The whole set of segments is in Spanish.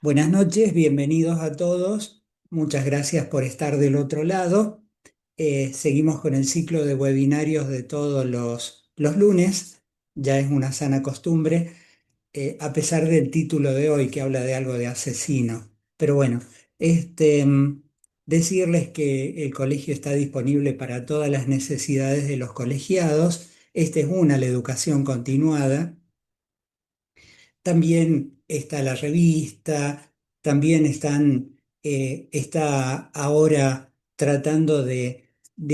Buenas noches, bienvenidos a todos. Muchas gracias por estar del otro lado. Seguimos con el ciclo de webinarios de todos los lunes. Ya es una sana costumbre, a pesar del título de hoy que habla de algo de asesino. Pero bueno, este, decirles que el colegio está disponible para todas las necesidades de los colegiados. Esta es la educación continuada. También está la revista, también está ahora tratando de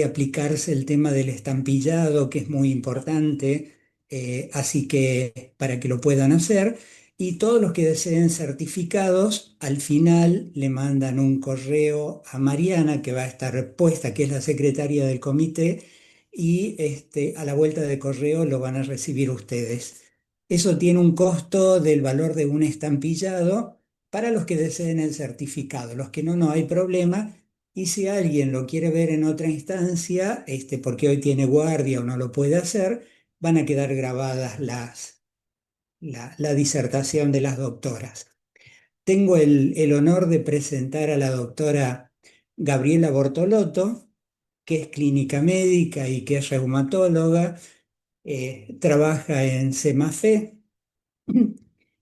aplicarse el tema del estampillado, que es muy importante, así que para que lo puedan hacer. Y todos los que deseen certificados, al final le mandan un correo a Mariana, que va a estar puesta, que es la secretaria del comité, y a la vuelta de correo lo van a recibir ustedes. Eso tiene un costo del valor de un estampillado para los que deseen el certificado. Los que no, no hay problema. Y si alguien lo quiere ver en otra instancia, porque hoy tiene guardia o no lo puede hacer, van a quedar grabadas la disertación de las doctoras. Tengo el honor de presentar a la doctora Gabriela Bortolotto, que es clínica médica y que es reumatóloga, trabaja en CEMAFE.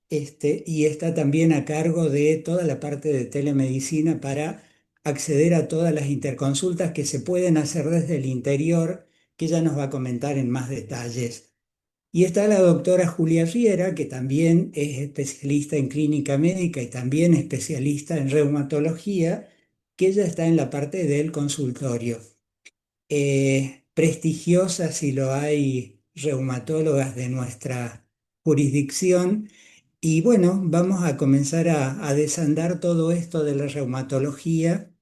Y está también a cargo de toda la parte de telemedicina para acceder a todas las interconsultas que se pueden hacer desde el interior, que ella nos va a comentar en más detalles. Y está la doctora Julia Riera, que también es especialista en clínica médica y también especialista en reumatología, que ella está en la parte del consultorio. Prestigiosas, si lo hay, reumatólogas de nuestra jurisdicción. Y bueno, vamos a comenzar a desandar todo esto de la reumatología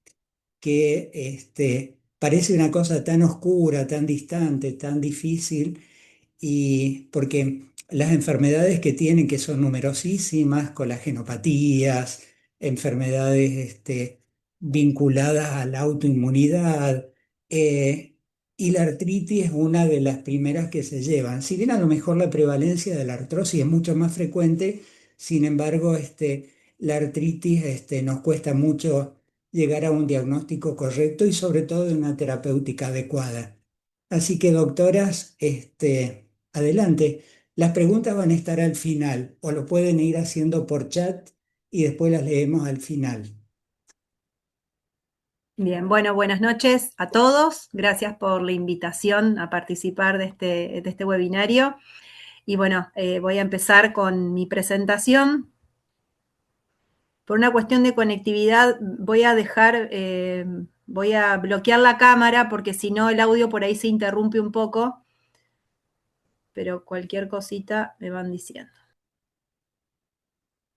que parece una cosa tan oscura, tan distante, tan difícil, y porque las enfermedades que tienen, que son numerosísimas, colagenopatías, enfermedades vinculadas a la autoinmunidad, eh, y la artritis es una de las primeras que se llevan. Si bien a lo mejor la prevalencia de la artrosis es mucho más frecuente, sin embargo, la artritis nos cuesta mucho llegar a un diagnóstico correcto y sobre todo de una terapéutica adecuada. Así que, doctoras, adelante. Las preguntas van a estar al final o lo pueden ir haciendo por chat y después las leemos al final. Bien, bueno, buenas noches a todos. Gracias por la invitación a participar de este webinario. Y bueno, voy a empezar con mi presentación. Por una cuestión de conectividad, voy a bloquear la cámara porque si no el audio por ahí se interrumpe un poco, pero cualquier cosita me van diciendo.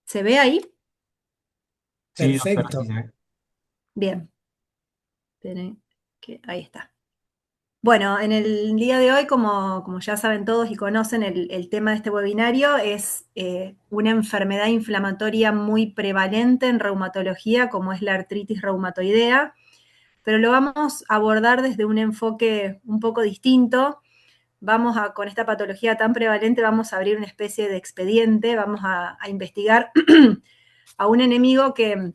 ¿Se ve ahí? Sí, doctora, sí Perfecto. se ve. Bien, esperen que ahí está. Bueno, en el día de hoy, como ya saben todos y conocen, el tema de este webinario es una enfermedad inflamatoria muy prevalente en reumatología, como es la artritis reumatoidea, pero lo vamos a abordar desde un enfoque un poco distinto. Con esta patología tan prevalente, vamos a abrir una especie de expediente, vamos a investigar a un enemigo que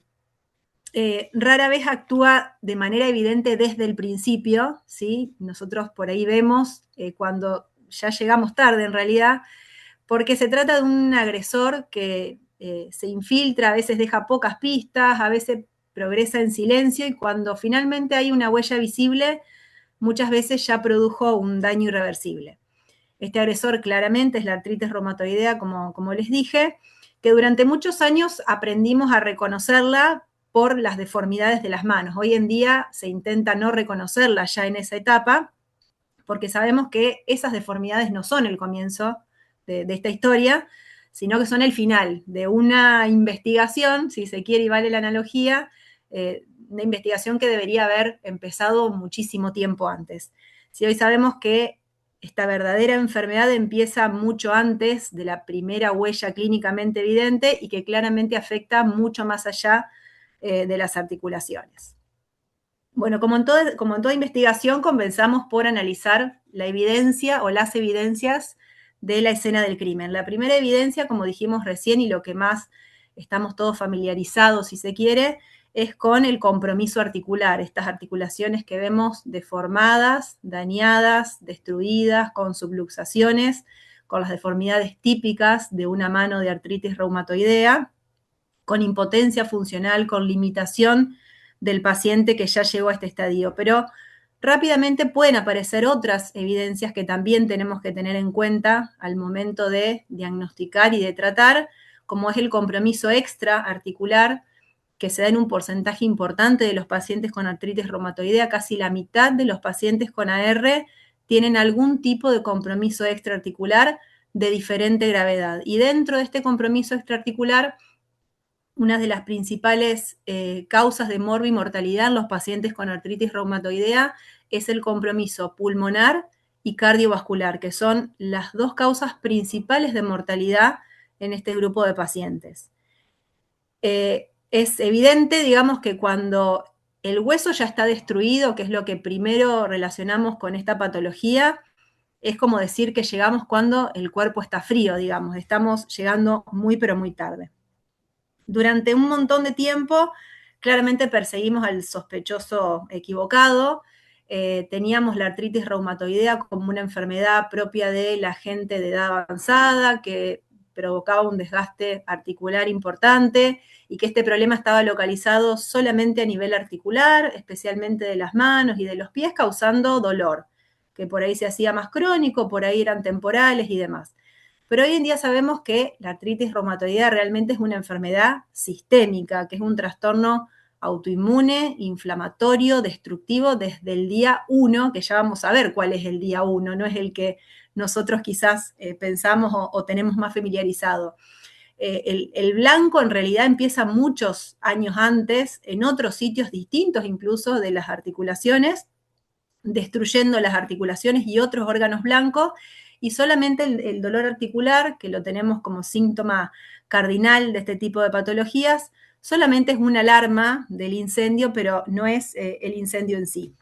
rara vez actúa de manera evidente desde el principio, ¿sí? Nosotros por ahí vemos cuando ya llegamos tarde en realidad, porque se trata de un agresor que se infiltra, a veces deja pocas pistas, a veces progresa en silencio y cuando finalmente hay una huella visible, muchas veces ya produjo un daño irreversible. Este agresor claramente es la artritis reumatoidea, como les dije, que durante muchos años aprendimos a reconocerla por las deformidades de las manos. Hoy en día se intenta no reconocerla ya en esa etapa, porque sabemos que esas deformidades no son el comienzo de esta historia, sino que son el final de una investigación, si se quiere y vale la analogía, una investigación que debería haber empezado muchísimo tiempo antes. Si hoy sabemos que esta verdadera enfermedad empieza mucho antes de la primera huella clínicamente evidente y que claramente afecta mucho más allá de las articulaciones. Bueno, como en toda investigación, comenzamos por analizar la evidencia o las evidencias de la escena del crimen. La primera evidencia, como dijimos recién, y lo que más estamos todos familiarizados, si se quiere, es con el compromiso articular, estas articulaciones que vemos deformadas, dañadas, destruidas, con subluxaciones, con las deformidades típicas de una mano de artritis reumatoidea, con impotencia funcional, con limitación del paciente que ya llegó a este estadio. Pero rápidamente pueden aparecer otras evidencias que también tenemos que tener en cuenta al momento de diagnosticar y de tratar, como es el compromiso extraarticular, que se da en un porcentaje importante de los pacientes con artritis reumatoidea. Casi la mitad de los pacientes con AR tienen algún tipo de compromiso extraarticular de diferente gravedad. Y dentro de este compromiso extraarticular, una de las principales causas de morbimortalidad en los pacientes con artritis reumatoidea es el compromiso pulmonar y cardiovascular, que son las dos causas principales de mortalidad en este grupo de pacientes. Es evidente, digamos, que cuando el hueso ya está destruido, que es lo que primero relacionamos con esta patología, es como decir que llegamos cuando el cuerpo está frío, digamos, estamos llegando muy pero muy tarde. Durante un montón de tiempo, claramente perseguimos al sospechoso equivocado. Teníamos la artritis reumatoidea como una enfermedad propia de la gente de edad avanzada, que provocaba un desgaste articular importante y que este problema estaba localizado solamente a nivel articular, especialmente de las manos y de los pies, causando dolor, que por ahí se hacía más crónico, por ahí eran temporales y demás. Pero hoy en día sabemos que la artritis reumatoidea realmente es una enfermedad sistémica, que es un trastorno autoinmune, inflamatorio, destructivo desde el día 1, que ya vamos a ver cuál es el día 1, no es el que nosotros quizás pensamos o tenemos más familiarizado. El blanco en realidad empieza muchos años antes, en otros sitios distintos incluso de las articulaciones, destruyendo las articulaciones y otros órganos blancos, y solamente el dolor articular, que lo tenemos como síntoma cardinal de este tipo de patologías, solamente es una alarma del incendio, pero no es el incendio en sí.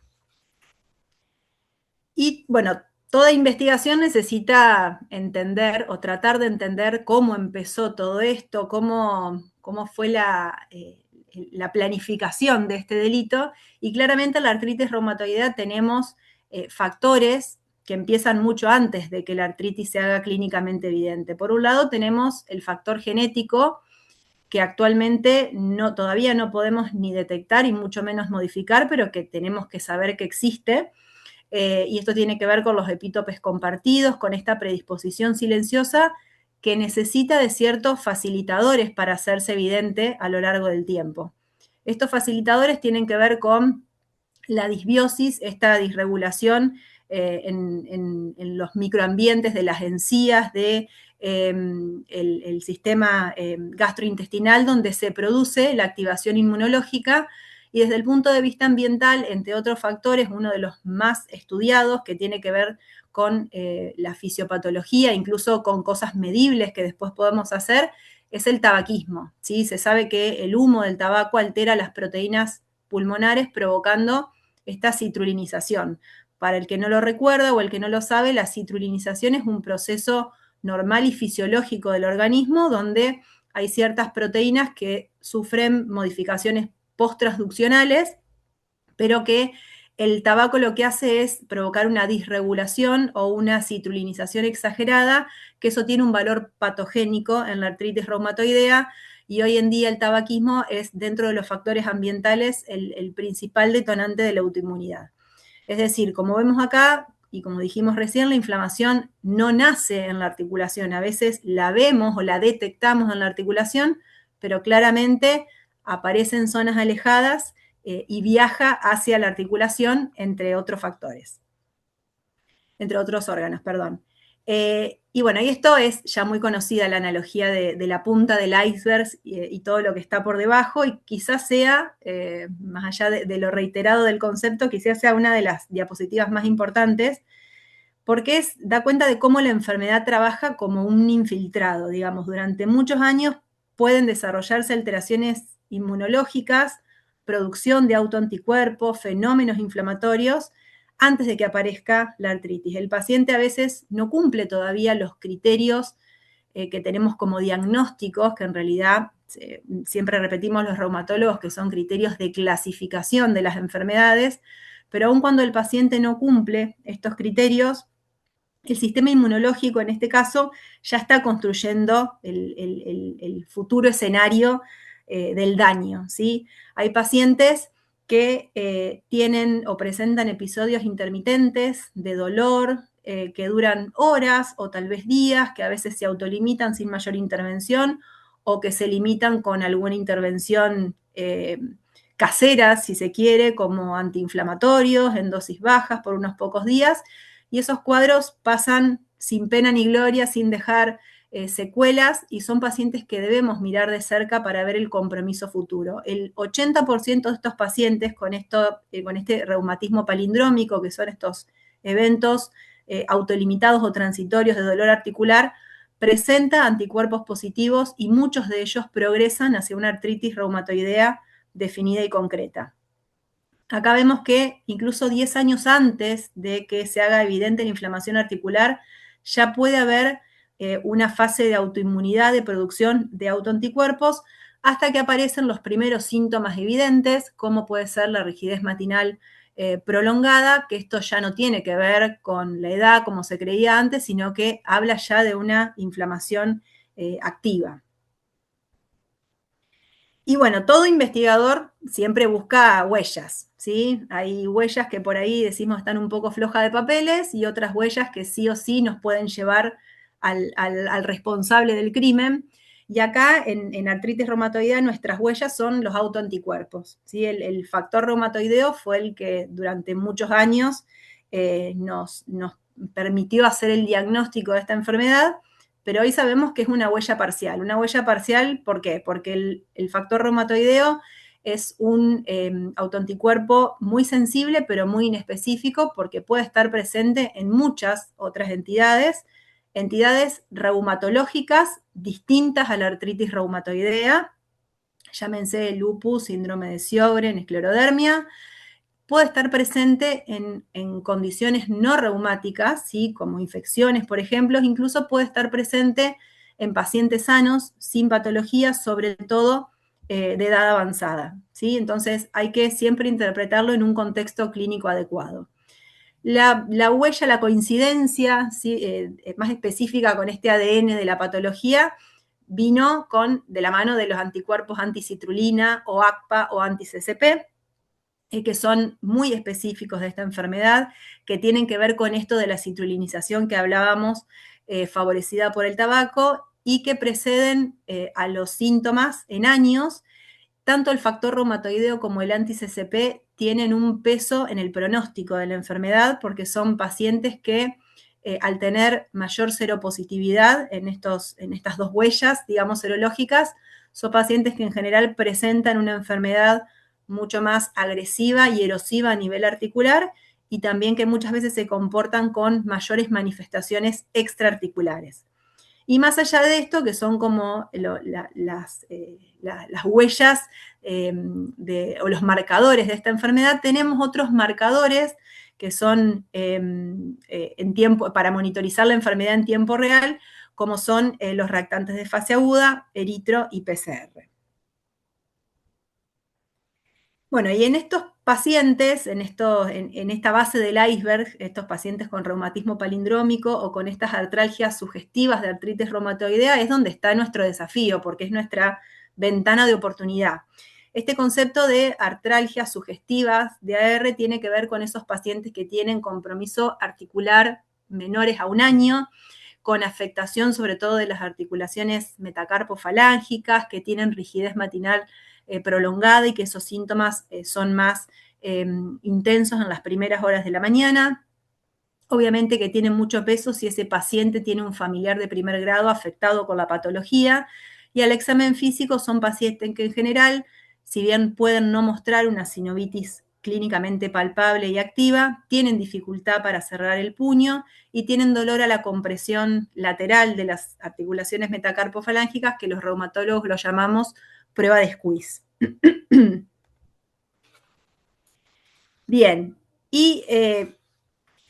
Y bueno, toda investigación necesita entender o tratar de entender cómo empezó todo esto, cómo fue la planificación de este delito, y claramente en la artritis reumatoidea tenemos factores que empiezan mucho antes de que la artritis se haga clínicamente evidente. Por un lado tenemos el factor genético, que actualmente todavía no podemos ni detectar y mucho menos modificar, pero que tenemos que saber que existe. Y esto tiene que ver con los epítopes compartidos, con esta predisposición silenciosa que necesita de ciertos facilitadores para hacerse evidente a lo largo del tiempo. Estos facilitadores tienen que ver con la disbiosis, esta disregulación en los microambientes de las encías, el sistema gastrointestinal, donde se produce la activación inmunológica. Y desde el punto de vista ambiental, entre otros factores, uno de los más estudiados, que tiene que ver con la fisiopatología, incluso con cosas medibles que después podemos hacer, es el tabaquismo, ¿sí? Se sabe que el humo del tabaco altera las proteínas pulmonares, provocando esta citrulinización. Para el que no lo recuerda o el que no lo sabe, la citrulinización es un proceso normal y fisiológico del organismo, donde hay ciertas proteínas que sufren modificaciones post-transduccionales, pero que el tabaco lo que hace es provocar una disregulación o una citrulinización exagerada, que eso tiene un valor patogénico en la artritis reumatoidea, y hoy en día el tabaquismo es, dentro de los factores ambientales, el principal detonante de la autoinmunidad. Es decir, como vemos acá, y como dijimos recién, la inflamación no nace en la articulación. A veces la vemos o la detectamos en la articulación, pero claramente aparece en zonas alejadas y viaja hacia la articulación, entre otros factores. Entre otros órganos, perdón. Y bueno, y esto es ya muy conocida, la analogía de la punta del iceberg y todo lo que está por debajo, y quizás sea, más allá de lo reiterado del concepto, quizás sea una de las diapositivas más importantes, porque da cuenta de cómo la enfermedad trabaja como un infiltrado, digamos. Durante muchos años pueden desarrollarse alteraciones inmunológicas, producción de autoanticuerpos, fenómenos inflamatorios, antes de que aparezca la artritis. El paciente a veces no cumple todavía los criterios que tenemos como diagnósticos, que en realidad siempre repetimos los reumatólogos que son criterios de clasificación de las enfermedades, pero aun cuando el paciente no cumple estos criterios, el sistema inmunológico en este caso ya está construyendo el futuro escenario del daño, ¿sí? Hay pacientes que tienen o presentan episodios intermitentes de dolor que duran horas o tal vez días, que a veces se autolimitan sin mayor intervención o que se limitan con alguna intervención casera, si se quiere, como antiinflamatorios en dosis bajas por unos pocos días, y esos cuadros pasan sin pena ni gloria, sin dejar secuelas, y son pacientes que debemos mirar de cerca para ver el compromiso futuro. El 80% de estos pacientes con este reumatismo palindrómico, que son estos eventos autolimitados o transitorios de dolor articular, presenta anticuerpos positivos y muchos de ellos progresan hacia una artritis reumatoidea definida y concreta. Acá vemos que incluso 10 años antes de que se haga evidente la inflamación articular, ya puede haber una fase de autoinmunidad, de producción de autoanticuerpos, hasta que aparecen los primeros síntomas evidentes, como puede ser la rigidez matinal prolongada, que esto ya no tiene que ver con la edad como se creía antes, sino que habla ya de una inflamación activa. Y bueno, todo investigador siempre busca huellas, ¿sí? Hay huellas que por ahí decimos están un poco flojas de papeles y otras huellas que sí o sí nos pueden llevar al responsable del crimen. Y acá en artritis reumatoidea nuestras huellas son los autoanticuerpos, ¿sí? El factor reumatoideo fue el que durante muchos años nos permitió hacer el diagnóstico de esta enfermedad, pero hoy sabemos que es una huella parcial. Una huella parcial, ¿por qué? Porque el factor reumatoideo es un autoanticuerpo muy sensible, pero muy inespecífico, porque puede estar presente en muchas otras entidades reumatológicas distintas a la artritis reumatoidea, llámense lupus, síndrome de Sjögren, esclerodermia. Puede estar presente en condiciones no reumáticas, ¿sí? Como infecciones, por ejemplo, incluso puede estar presente en pacientes sanos, sin patologías, sobre todo de edad avanzada, ¿sí? Entonces hay que siempre interpretarlo en un contexto clínico adecuado. La huella, la coincidencia, ¿sí? Más específica con este ADN de la patología, vino de la mano de los anticuerpos anticitrulina o ACPA o anti-CCP, que son muy específicos de esta enfermedad, que tienen que ver con esto de la citrulinización que hablábamos, favorecida por el tabaco, y que preceden a los síntomas en años. Tanto el factor reumatoideo como el anti-CCP tienen un peso en el pronóstico de la enfermedad, porque son pacientes que al tener mayor seropositividad en estas dos huellas, digamos, serológicas, son pacientes que en general presentan una enfermedad mucho más agresiva y erosiva a nivel articular, y también que muchas veces se comportan con mayores manifestaciones extraarticulares. Y más allá de esto, que son como las huellas o los marcadores de esta enfermedad, tenemos otros marcadores que son para monitorizar la enfermedad en tiempo real, como son los reactantes de fase aguda, eritro y PCR. Bueno, y en estos pacientes, en esta base del iceberg, estos pacientes con reumatismo palindrómico o con estas artralgias sugestivas de artritis reumatoidea, es donde está nuestro desafío, porque es nuestra ventana de oportunidad. Este concepto de artralgias sugestivas de AR tiene que ver con esos pacientes que tienen compromiso articular menores a 1 año, con afectación sobre todo de las articulaciones metacarpofalángicas, que tienen rigidez matinal prolongada y que esos síntomas son más intensos en las primeras horas de la mañana. Obviamente que tienen mucho peso si ese paciente tiene un familiar de primer grado afectado con la patología, y al examen físico son pacientes que en general, si bien pueden no mostrar una sinovitis clínicamente palpable y activa, tienen dificultad para cerrar el puño y tienen dolor a la compresión lateral de las articulaciones metacarpofalángicas, que los reumatólogos lo llamamos prueba de squeeze. Bien, y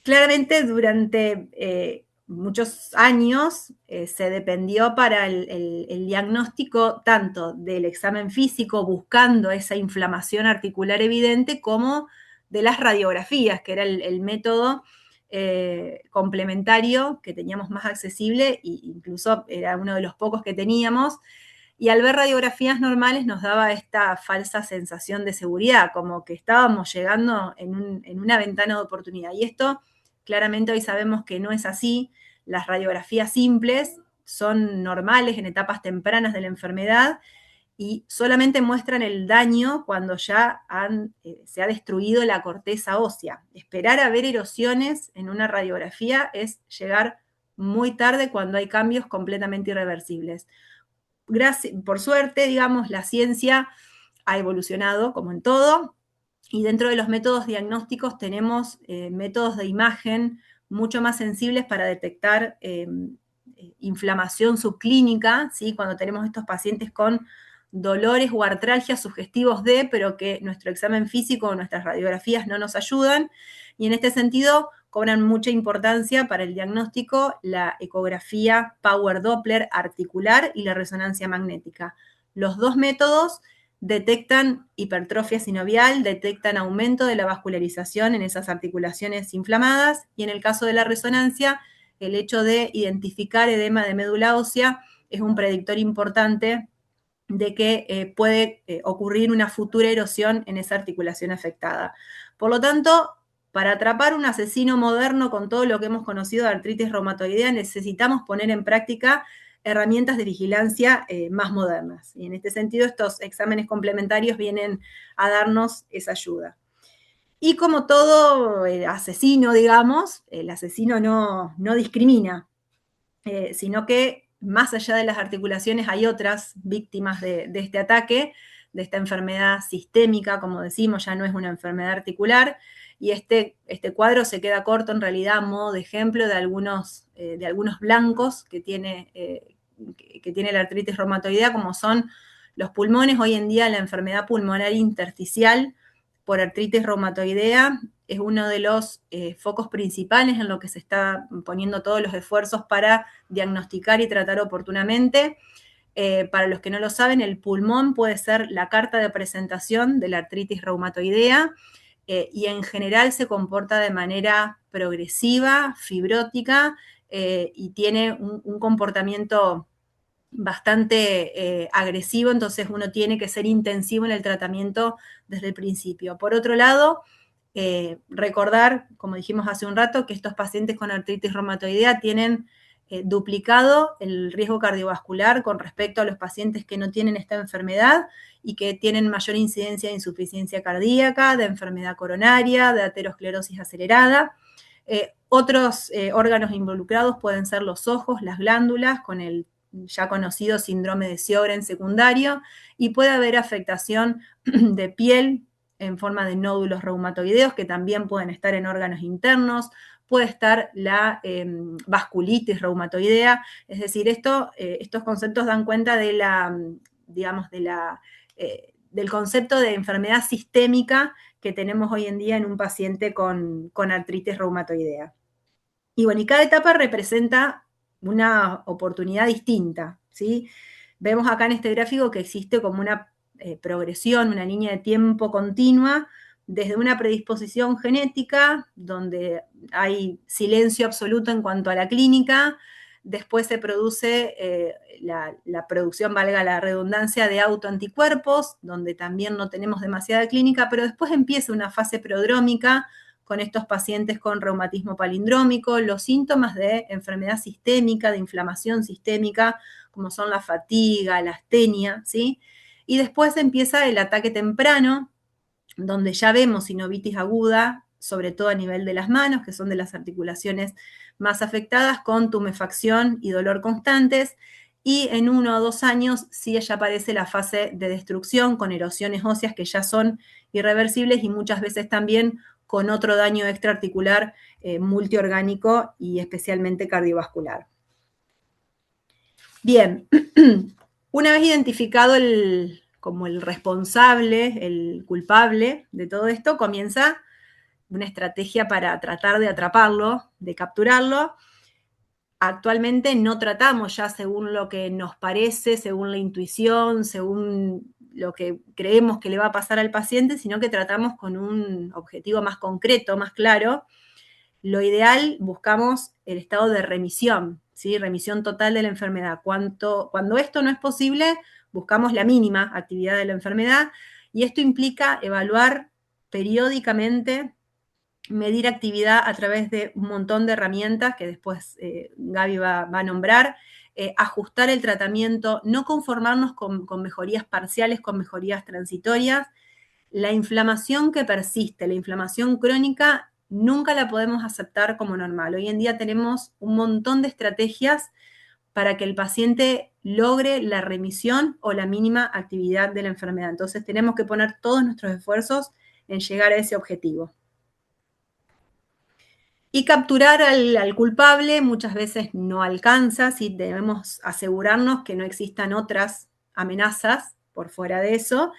claramente durante muchos años se dependió para el diagnóstico tanto del examen físico buscando esa inflamación articular evidente como de las radiografías, que era el método complementario que teníamos más accesible e incluso era uno de los pocos que teníamos. Y al ver radiografías normales nos daba esta falsa sensación de seguridad, como que estábamos llegando en una ventana de oportunidad. Y esto claramente hoy sabemos que no es así. Las radiografías simples son normales en etapas tempranas de la enfermedad y solamente muestran el daño cuando ya se ha destruido la corteza ósea. Esperar a ver erosiones en una radiografía es llegar muy tarde cuando hay cambios completamente irreversibles. Por suerte, digamos, la ciencia ha evolucionado como en todo, y dentro de los métodos diagnósticos tenemos métodos de imagen mucho más sensibles para detectar inflamación subclínica, ¿sí? Cuando tenemos estos pacientes con dolores o artralgias sugestivos de, pero que nuestro examen físico o nuestras radiografías no nos ayudan. Y en este sentido cobran mucha importancia para el diagnóstico la ecografía Power Doppler articular y la resonancia magnética. Los dos métodos detectan hipertrofia sinovial, detectan aumento de la vascularización en esas articulaciones inflamadas y en el caso de la resonancia, el hecho de identificar edema de médula ósea es un predictor importante de que puede ocurrir una futura erosión en esa articulación afectada. Por lo tanto, para atrapar un asesino moderno con todo lo que hemos conocido de artritis reumatoidea, necesitamos poner en práctica herramientas de vigilancia más modernas. Y en este sentido, estos exámenes complementarios vienen a darnos esa ayuda. Y como todo asesino, digamos, el asesino no discrimina, sino que más allá de las articulaciones hay otras víctimas de este ataque, de esta enfermedad sistémica, como decimos, ya no es una enfermedad articular, y este cuadro se queda corto en realidad a modo de ejemplo de algunos blancos que tiene la artritis reumatoidea, como son los pulmones. Hoy en día la enfermedad pulmonar intersticial por artritis reumatoidea es uno de los focos principales en lo que se está poniendo todos los esfuerzos para diagnosticar y tratar oportunamente. Para los que no lo saben, el pulmón puede ser la carta de presentación de la artritis reumatoidea y en general se comporta de manera progresiva, fibrótica y tiene un comportamiento bastante agresivo, entonces uno tiene que ser intensivo en el tratamiento desde el principio. Por otro lado, recordar, como dijimos hace un rato, que estos pacientes con artritis reumatoidea tienen duplicado el riesgo cardiovascular con respecto a los pacientes que no tienen esta enfermedad y que tienen mayor incidencia de insuficiencia cardíaca, de enfermedad coronaria, de aterosclerosis acelerada. Otros órganos involucrados pueden ser los ojos, las glándulas, con el ya conocido síndrome de Sjögren secundario, y puede haber afectación de piel en forma de nódulos reumatoideos que también pueden estar en órganos internos, puede estar la vasculitis reumatoidea, es decir, estos conceptos dan cuenta de del concepto de enfermedad sistémica que tenemos hoy en día en un paciente con artritis reumatoidea. Y bueno, y cada etapa representa una oportunidad distinta, ¿sí? Vemos acá en este gráfico que existe como una progresión, una línea de tiempo continua, desde una predisposición genética, donde hay silencio absoluto en cuanto a la clínica, después se produce la producción, valga la redundancia, de autoanticuerpos, donde también no tenemos demasiada clínica, pero después empieza una fase prodrómica, con estos pacientes con reumatismo palindrómico, los síntomas de enfermedad sistémica, de inflamación sistémica, como son la fatiga, la astenia, ¿sí? Y después empieza el ataque temprano, donde ya vemos sinovitis aguda, sobre todo a nivel de las manos, que son de las articulaciones más afectadas, con tumefacción y dolor constantes, y en 1 o 2 años sí ya aparece la fase de destrucción con erosiones óseas que ya son irreversibles y muchas veces también con otro daño extraarticular multiorgánico y especialmente cardiovascular. Bien, una vez identificado como el responsable, el culpable de todo esto, comienza una estrategia para tratar de atraparlo, de capturarlo. Actualmente no tratamos ya según lo que nos parece, según la intuición, según lo que creemos que le va a pasar al paciente, sino que tratamos con un objetivo más concreto, más claro. Lo ideal, buscamos el estado de remisión, ¿sí? Remisión total de la enfermedad. Cuando esto no es posible, buscamos la mínima actividad de la enfermedad, y esto implica evaluar periódicamente, medir actividad a través de un montón de herramientas que después Gaby va a nombrar, ajustar el tratamiento, no conformarnos con mejorías parciales, con mejorías transitorias. La inflamación que persiste, la inflamación crónica, nunca la podemos aceptar como normal. Hoy en día tenemos un montón de estrategias para que el paciente logre la remisión o la mínima actividad de la enfermedad. Entonces tenemos que poner todos nuestros esfuerzos en llegar a ese objetivo. Y capturar al culpable muchas veces no alcanza, ¿sí? Debemos asegurarnos que no existan otras amenazas por fuera de eso.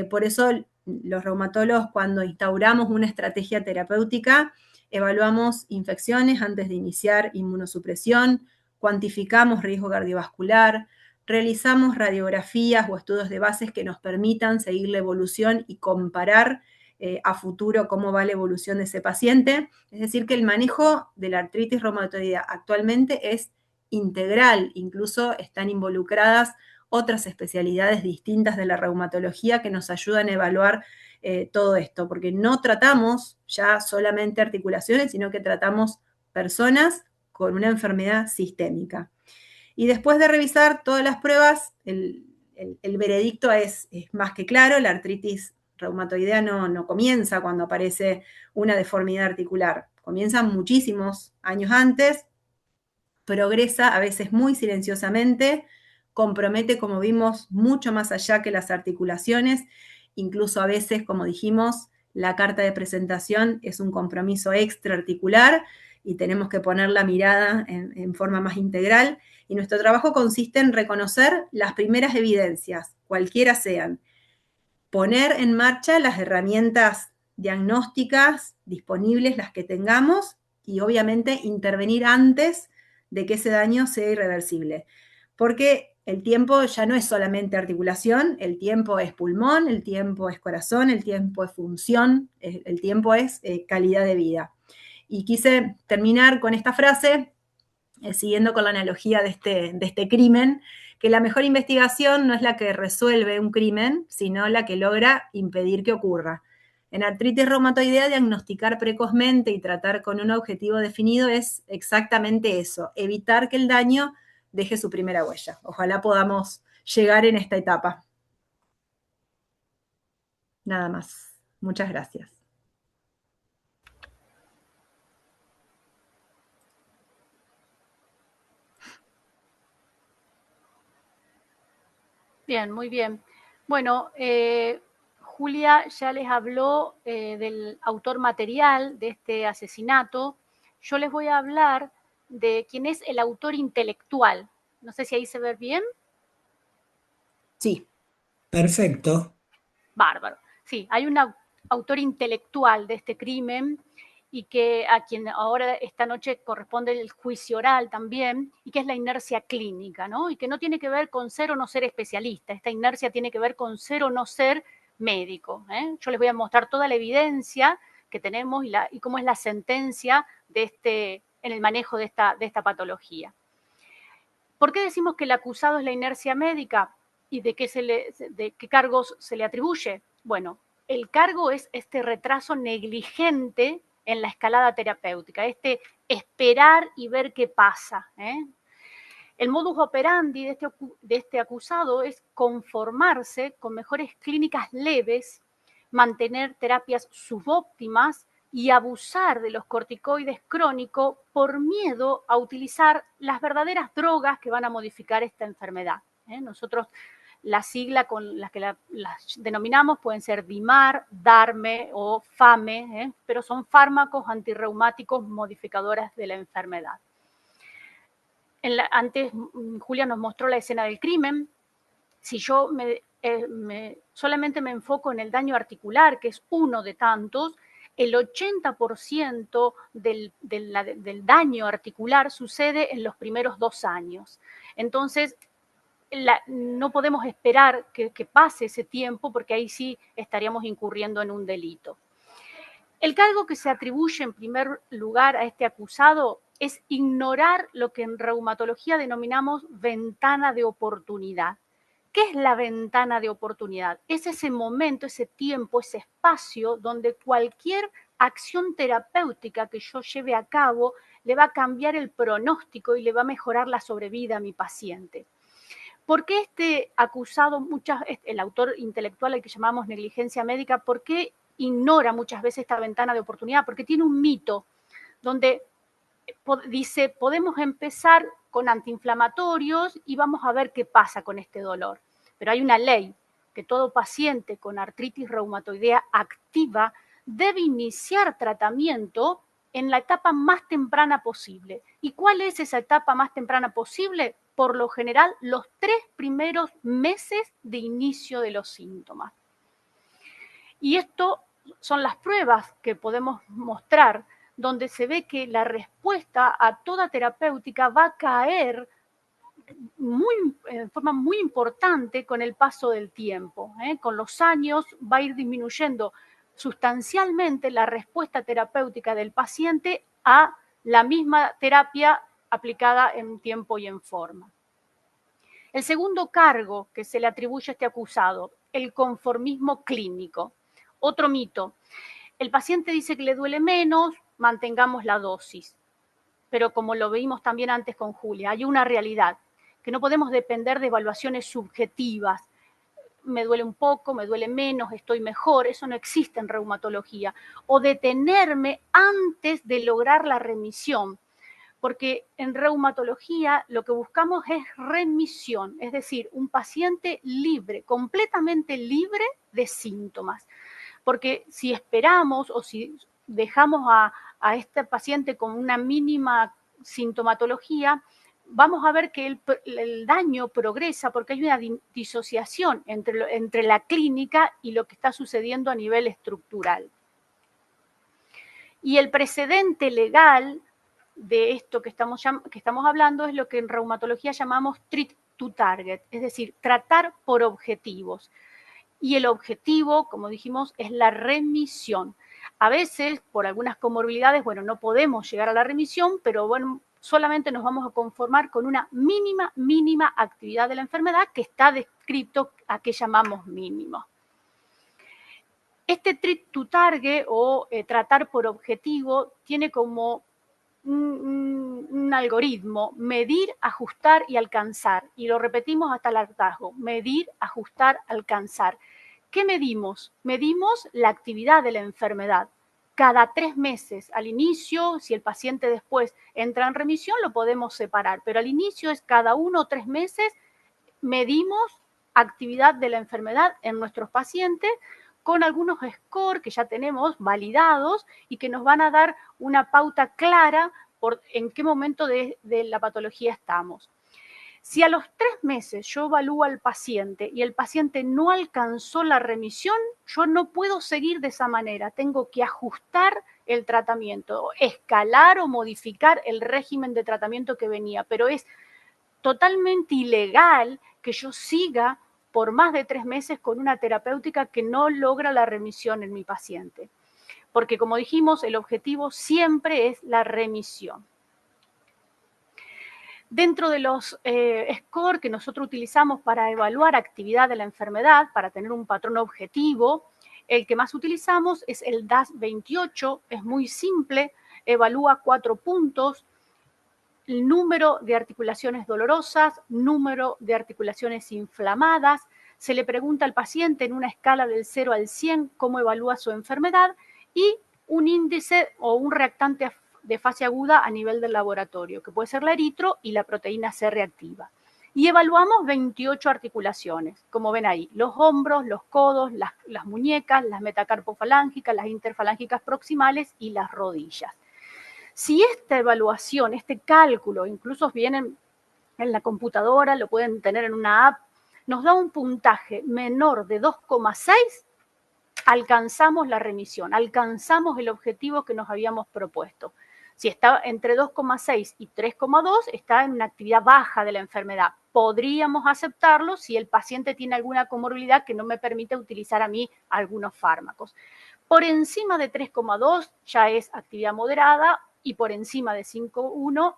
Por eso los reumatólogos, cuando instauramos una estrategia terapéutica, evaluamos infecciones antes de iniciar inmunosupresión, cuantificamos riesgo cardiovascular, realizamos radiografías o estudios de bases que nos permitan seguir la evolución y comparar a futuro cómo va la evolución de ese paciente. Es decir, que el manejo de la artritis reumatoidea actualmente es integral, incluso están involucradas otras especialidades distintas de la reumatología que nos ayudan a evaluar todo esto, porque no tratamos ya solamente articulaciones, sino que tratamos personas con una enfermedad sistémica. Y después de revisar todas las pruebas, el veredicto es más que claro: la artritis reumatoidea no comienza cuando aparece una deformidad articular, comienza muchísimos años antes, progresa a veces muy silenciosamente, compromete, como vimos, mucho más allá que las articulaciones, incluso a veces, como dijimos, la carta de presentación es un compromiso extraarticular y tenemos que poner la mirada en forma más integral. Y nuestro trabajo consiste en reconocer las primeras evidencias, cualquiera sean, poner en marcha las herramientas diagnósticas disponibles, las que tengamos, y obviamente intervenir antes de que ese daño sea irreversible. Porque el tiempo ya no es solamente articulación, el tiempo es pulmón, el tiempo es corazón, el tiempo es función, el tiempo es calidad de vida. Y quise terminar con esta frase, siguiendo con la analogía de este crimen, que la mejor investigación no es la que resuelve un crimen, sino la que logra impedir que ocurra. En artritis reumatoidea, diagnosticar precozmente y tratar con un objetivo definido es exactamente eso: evitar que el daño deje su primera huella. Ojalá podamos llegar en esta etapa. Nada más. Muchas gracias. Bien, muy bien. Bueno, Julia ya les habló del autor material de este asesinato. Yo les voy a hablar de quién es el autor intelectual. No sé si ahí se ve bien. Sí. Perfecto. Bárbaro. Sí, hay un autor intelectual de este crimen y que a quien ahora esta noche corresponde el juicio oral también, y que es la inercia clínica, ¿no? Y que no tiene que ver con ser o no ser especialista, esta inercia tiene que ver con ser o no ser médico, ¿eh? Yo les voy a mostrar toda la evidencia que tenemos y cómo es la sentencia en el manejo de esta patología. ¿Por qué decimos que el acusado es la inercia médica y de qué cargos se le atribuye? Bueno, el cargo es este retraso negligente en la escalada terapéutica, este esperar y ver qué pasa, ¿eh? El modus operandi de este acusado es conformarse con mejores clínicas leves, mantener terapias subóptimas y abusar de los corticoides crónicos por miedo a utilizar las verdaderas drogas que van a modificar esta enfermedad. Nosotros la sigla con las que las denominamos pueden ser DIMAR, DARME o FAME, pero son fármacos antirreumáticos modificadores de la enfermedad. Antes Julia nos mostró la escena del crimen. Si yo solamente me enfoco en el daño articular, que es uno de tantos, el 80% del daño articular sucede en los primeros 2 años. Entonces, no podemos esperar que pase ese tiempo, porque ahí sí estaríamos incurriendo en un delito. El cargo que se atribuye en primer lugar a este acusado es ignorar lo que en reumatología denominamos ventana de oportunidad. ¿Qué es la ventana de oportunidad? Es ese momento, ese tiempo, ese espacio donde cualquier acción terapéutica que yo lleve a cabo le va a cambiar el pronóstico y le va a mejorar la sobrevida a mi paciente. ¿Por qué este acusado, el autor intelectual al que llamamos negligencia médica, por qué ignora muchas veces esta ventana de oportunidad? Porque tiene un mito donde dice, podemos empezar con antiinflamatorios y vamos a ver qué pasa con este dolor. Pero hay una ley que todo paciente con artritis reumatoidea activa debe iniciar tratamiento en la etapa más temprana posible. ¿Y cuál es esa etapa más temprana posible? Por lo general, los 3 primeros meses de inicio de los síntomas. Y esto son las pruebas que podemos mostrar, donde se ve que la respuesta a toda terapéutica va a caer en forma muy importante con el paso del tiempo. Con los años va a ir disminuyendo sustancialmente la respuesta terapéutica del paciente a la misma terapia aplicada en tiempo y en forma. El segundo cargo que se le atribuye a este acusado, el conformismo clínico. Otro mito. El paciente dice que le duele menos, mantengamos la dosis. Pero como lo vimos también antes con Julia, hay una realidad, que no podemos depender de evaluaciones subjetivas. Me duele un poco, me duele menos, estoy mejor, eso no existe en reumatología. O detenerme antes de lograr la remisión, porque en reumatología lo que buscamos es remisión, es decir, un paciente libre, completamente libre de síntomas. Porque si esperamos o si dejamos a este paciente con una mínima sintomatología, vamos a ver que el daño progresa porque hay una disociación entre la clínica y lo que está sucediendo a nivel estructural. Y el precedente legal de esto que estamos hablando es lo que en reumatología llamamos treat to target, es decir, tratar por objetivos. Y el objetivo, como dijimos, es la remisión. A veces, por algunas comorbilidades, bueno, no podemos llegar a la remisión, pero bueno, solamente nos vamos a conformar con una mínima actividad de la enfermedad que está descrito a que llamamos mínimo. Este treat to target o tratar por objetivo tiene como un algoritmo, medir, ajustar y alcanzar. Y lo repetimos hasta el hartazgo, medir, ajustar, alcanzar. ¿Qué medimos? Medimos la actividad de la enfermedad. Cada 3 meses, al inicio, si el paciente después entra en remisión, lo podemos separar, pero al inicio es cada 1 o 3 meses, medimos actividad de la enfermedad en nuestros pacientes con algunos scores que ya tenemos validados y que nos van a dar una pauta clara por en qué momento de la patología estamos. Si a los 3 meses yo evalúo al paciente y el paciente no alcanzó la remisión, yo no puedo seguir de esa manera. Tengo que ajustar el tratamiento, escalar o modificar el régimen de tratamiento que venía, pero es totalmente ilegal que yo siga por más de 3 meses con una terapéutica que no logra la remisión en mi paciente. Porque como dijimos, el objetivo siempre es la remisión. Dentro de los scores que nosotros utilizamos para evaluar actividad de la enfermedad, para tener un patrón objetivo, el que más utilizamos es el DAS-28, es muy simple, evalúa 4 puntos, el número de articulaciones dolorosas, número de articulaciones inflamadas, se le pregunta al paciente en una escala del 0 al 100 cómo evalúa su enfermedad y un índice o un reactante de fase aguda a nivel del laboratorio, que puede ser la eritro y la proteína C reactiva. Y evaluamos 28 articulaciones, como ven ahí, los hombros, los codos, las muñecas, las metacarpofalángicas, las interfalángicas proximales y las rodillas. Si esta evaluación, este cálculo, incluso vienen en la computadora, lo pueden tener en una app, nos da un puntaje menor de 2,6, alcanzamos la remisión, alcanzamos el objetivo que nos habíamos propuesto. Si está entre 2,6 y 3,2, está en una actividad baja de la enfermedad. Podríamos aceptarlo si el paciente tiene alguna comorbilidad que no me permite utilizar a mí algunos fármacos. Por encima de 3,2 ya es actividad moderada y por encima de 5,1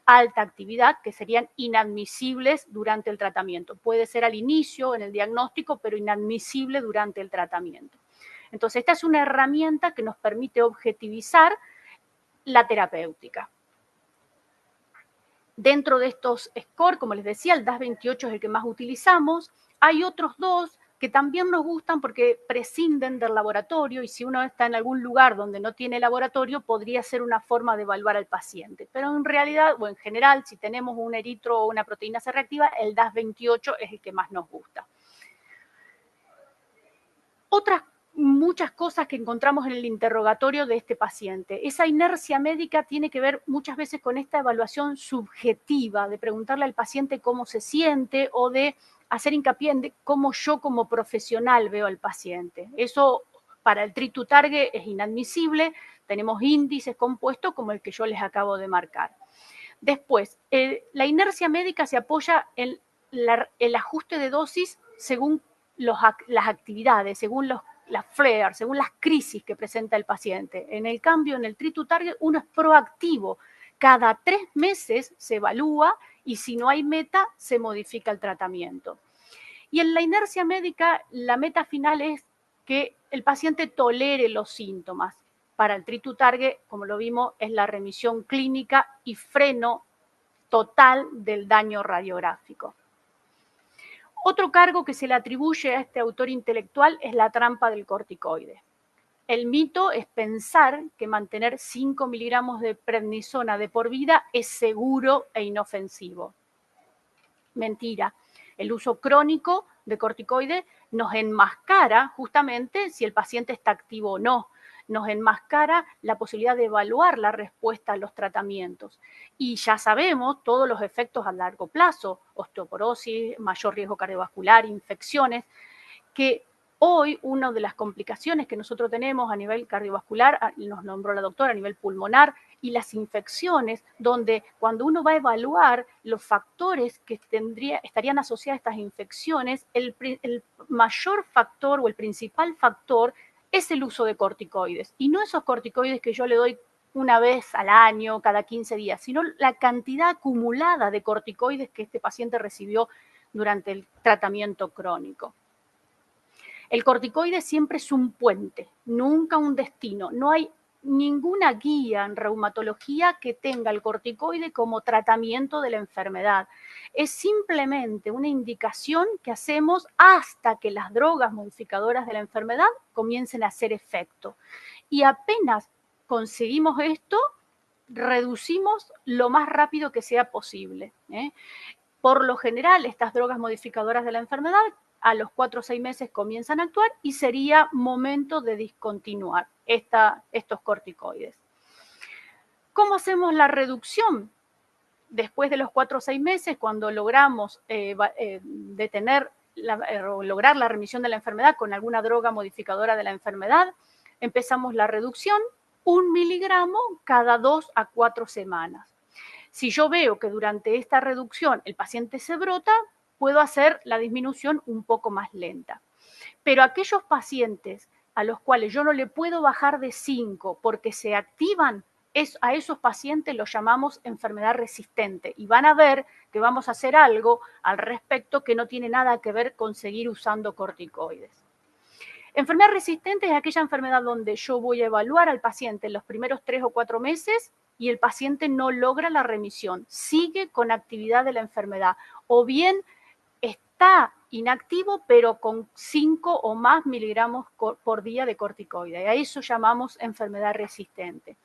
alta actividad, que serían inadmisibles durante el tratamiento. Puede ser al inicio, en el diagnóstico, pero inadmisible durante el tratamiento. Entonces, esta es una herramienta que nos permite objetivizar la terapéutica. Dentro de estos scores, como les decía, el DAS28 es el que más utilizamos. Hay otros dos que también nos gustan porque prescinden del laboratorio y si uno está en algún lugar donde no tiene laboratorio, podría ser una forma de evaluar al paciente. Pero en realidad, o en general, si tenemos un eritro o una proteína C reactiva, el DAS28 es el que más nos gusta. Otras muchas cosas que encontramos en el interrogatorio de este paciente. Esa inercia médica tiene que ver muchas veces con esta evaluación subjetiva, de preguntarle al paciente cómo se siente o de hacer hincapié en cómo yo como profesional veo al paciente. Eso para el treat to target es inadmisible, tenemos índices compuestos como el que yo les acabo de marcar. Después, la inercia médica se apoya en el ajuste de dosis según las actividades, según las flares, según las crisis que presenta el paciente. En el cambio, en el treat to target, uno es proactivo. Cada 3 meses se evalúa y si no hay meta, se modifica el tratamiento. Y en la inercia médica, la meta final es que el paciente tolere los síntomas. Para el treat to target, como lo vimos, es la remisión clínica y freno total del daño radiográfico. Otro cargo que se le atribuye a este autor intelectual es la trampa del corticoide. El mito es pensar que mantener 5 miligramos de prednisona de por vida es seguro e inofensivo. Mentira. El uso crónico de corticoides nos enmascara justamente si el paciente está activo o no. Nos enmascara la posibilidad de evaluar la respuesta a los tratamientos. Y ya sabemos todos los efectos a largo plazo, osteoporosis, mayor riesgo cardiovascular, infecciones, que hoy una de las complicaciones que nosotros tenemos a nivel cardiovascular, nos nombró la doctora, a nivel pulmonar, y las infecciones, donde cuando uno va a evaluar los factores que estarían asociados a estas infecciones, el mayor factor o el principal factor es el uso de corticoides. Y no esos corticoides que yo le doy una vez al año, cada 15 días, sino la cantidad acumulada de corticoides que este paciente recibió durante el tratamiento crónico. El corticoide siempre es un puente, nunca un destino. No hay ninguna guía en reumatología que tenga el corticoide como tratamiento de la enfermedad. Es simplemente una indicación que hacemos hasta que las drogas modificadoras de la enfermedad comiencen a hacer efecto. Y apenas conseguimos esto, reducimos lo más rápido que sea posible. Por lo general, estas drogas modificadoras de la enfermedad a los 4 o 6 meses comienzan a actuar y sería momento de discontinuar estos corticoides. ¿Cómo hacemos la reducción? Después de los 4 o 6 meses, cuando logramos lograr la remisión de la enfermedad con alguna droga modificadora de la enfermedad, empezamos la reducción 1 miligramo cada 2 a 4 semanas. Si yo veo que durante esta reducción el paciente se brota, puedo hacer la disminución un poco más lenta. Pero aquellos pacientes a los cuales yo no le puedo bajar de 5 porque se activan, a esos pacientes los llamamos enfermedad resistente y van a ver que vamos a hacer algo al respecto que no tiene nada que ver con seguir usando corticoides. Enfermedad resistente es aquella enfermedad donde yo voy a evaluar al paciente en los primeros 3 o 4 meses y el paciente no logra la remisión, sigue con actividad de la enfermedad o bien está inactivo pero con 5 o más miligramos por día de corticoide. A eso llamamos enfermedad resistente.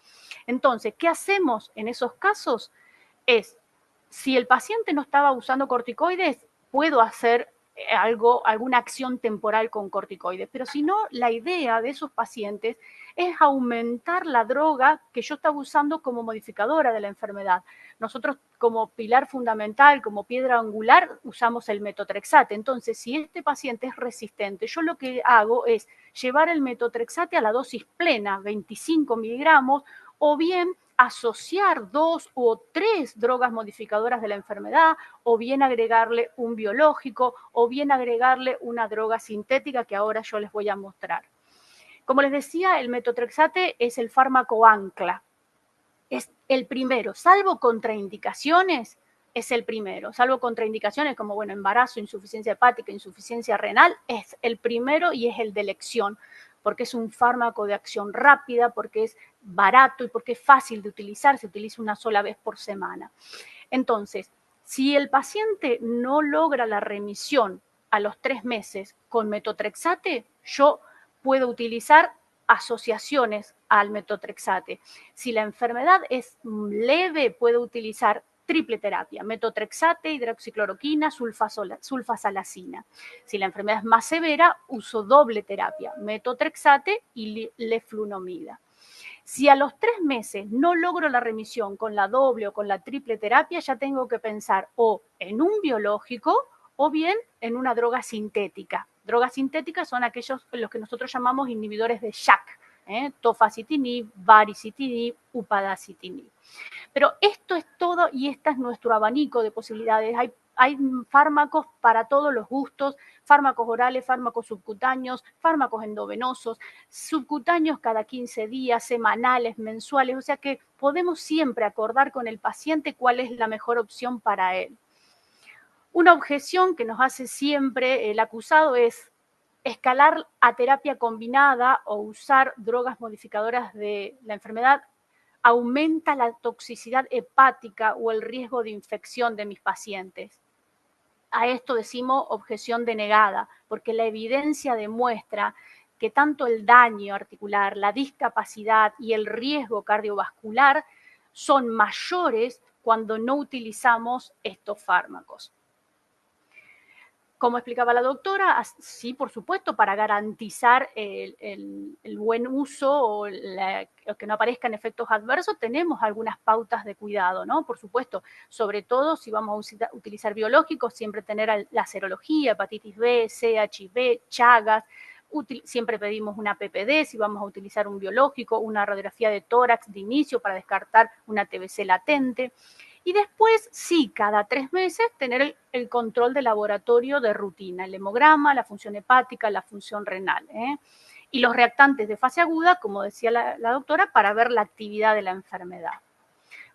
Entonces, ¿qué hacemos en esos casos? Si el paciente no estaba usando corticoides, puedo hacer alguna acción temporal con corticoides, pero si no, la idea de esos pacientes es aumentar la droga que yo estaba usando como modificadora de la enfermedad. Nosotros como pilar fundamental, como piedra angular, usamos el metotrexate. Entonces, si este paciente es resistente, yo lo que hago es llevar el metotrexate a la dosis plena, 25 miligramos, o bien asociar 2 o 3 drogas modificadoras de la enfermedad, o bien agregarle un biológico, o bien agregarle una droga sintética que ahora yo les voy a mostrar. Como les decía, el metotrexate es el fármaco ancla. Es el primero, salvo contraindicaciones, es el primero. Salvo contraindicaciones como, bueno, embarazo, insuficiencia hepática, insuficiencia renal, es el primero y es el de elección, porque es un fármaco de acción rápida, porque es barato y porque es fácil de utilizar, se utiliza una sola vez por semana. Entonces, si el paciente no logra la remisión a los 3 meses con metotrexate, yo puedo utilizar asociaciones al metotrexate. Si la enfermedad es leve, puedo utilizar triple terapia, metotrexate, hidroxicloroquina, sulfasalacina. Si la enfermedad es más severa, uso doble terapia, metotrexate y leflunomida. Si a los 3 meses no logro la remisión con la doble o con la triple terapia, ya tengo que pensar o en un biológico o bien en una droga sintética. Drogas sintéticas son aquellos los que nosotros llamamos inhibidores de JAK, tofacitinib, baricitinib, upadacitinib. Pero esto es todo y este es nuestro abanico de posibilidades. Hay fármacos para todos los gustos, fármacos orales, fármacos subcutáneos, fármacos endovenosos, subcutáneos cada 15 días, semanales, mensuales, o sea que podemos siempre acordar con el paciente cuál es la mejor opción para él. Una objeción que nos hace siempre el acusado es escalar a terapia combinada o usar drogas modificadoras de la enfermedad aumenta la toxicidad hepática o el riesgo de infección de mis pacientes. A esto decimos objeción denegada, porque la evidencia demuestra que tanto el daño articular, la discapacidad y el riesgo cardiovascular son mayores cuando no utilizamos estos fármacos. Como explicaba la doctora, sí, por supuesto, para garantizar el buen uso o que no aparezcan efectos adversos, tenemos algunas pautas de cuidado, ¿no? Por supuesto, sobre todo si vamos a utilizar biológicos, siempre tener la serología, hepatitis B, C, HIV, Chagas. Siempre pedimos una PPD si vamos a utilizar un biológico, una radiografía de tórax de inicio para descartar una TBC latente. Y después, sí, cada 3 meses tener el control de laboratorio de rutina, el hemograma, la función hepática, la función renal. Y los reactantes de fase aguda, como decía la doctora, para ver la actividad de la enfermedad.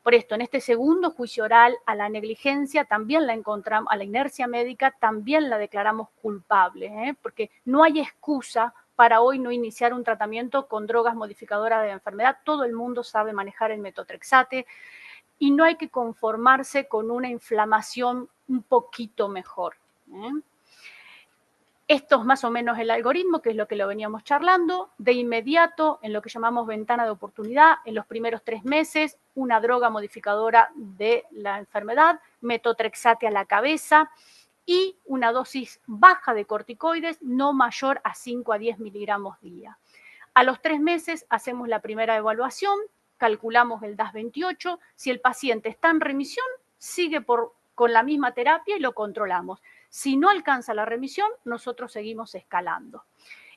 Por esto, en este segundo juicio oral, a la negligencia también la encontramos, a la inercia médica también la declaramos culpable, porque no hay excusa para hoy no iniciar un tratamiento con drogas modificadoras de la enfermedad. Todo el mundo sabe manejar el metotrexate, y no hay que conformarse con una inflamación un poquito mejor. Esto es más o menos el algoritmo, que es lo que lo veníamos charlando. De inmediato, en lo que llamamos ventana de oportunidad, en los primeros 3 meses, una droga modificadora de la enfermedad, metotrexate a la cabeza y una dosis baja de corticoides, no mayor a 5 a 10 miligramos día. A los 3 meses hacemos la primera evaluación, calculamos el DAS28, si el paciente está en remisión, sigue con la misma terapia y lo controlamos. Si no alcanza la remisión, nosotros seguimos escalando.